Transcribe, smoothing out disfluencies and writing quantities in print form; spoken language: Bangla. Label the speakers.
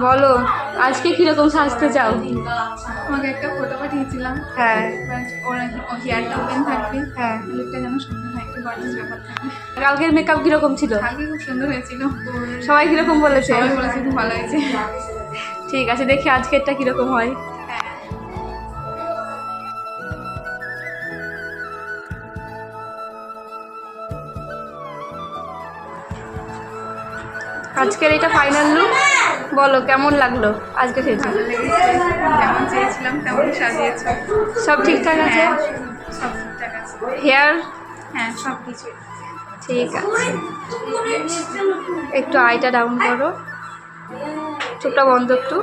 Speaker 1: বলো আজকে কিরকম সাজতে চাও?
Speaker 2: আমাকে একটা ফটো পাঠিয়েছিলাম।
Speaker 1: হ্যাঁ
Speaker 2: ওর হেয়ারটা ওপেন থাকবে,
Speaker 1: হ্যাঁ।
Speaker 2: লুকটা যেন সুন্দর হয়, একটু গর্জিয়াস ব্যাপার থাকবে।
Speaker 1: কালকের মেকআপ কিরকম ছিল?
Speaker 2: কালকে খুব সুন্দর হয়েছিল,
Speaker 1: সবাই কিরকম বলেছে?
Speaker 2: সবাই বলেছে খুব ভালো হয়েছে।
Speaker 1: ঠিক আছে, দেখি আজকেরটা কিরকম হয়।
Speaker 2: হ্যাঁ।
Speaker 1: আজকের এটা ফাইনাল লুক, বলো কেমন লাগলো আজকে সেটা?
Speaker 2: ভালো লেগেছে, যেমন চেয়েছিলাম তেমনই সাজিয়েছো।
Speaker 1: সব ঠিকঠাক আছে?
Speaker 2: হ্যাঁ, সব ঠিকঠাক আছে।
Speaker 1: হেয়ার?
Speaker 2: হ্যাঁ, সব কিছুই
Speaker 1: ঠিক আছে, একটু আইটা ডাউন করো, চোখটা বন্ধ একটু।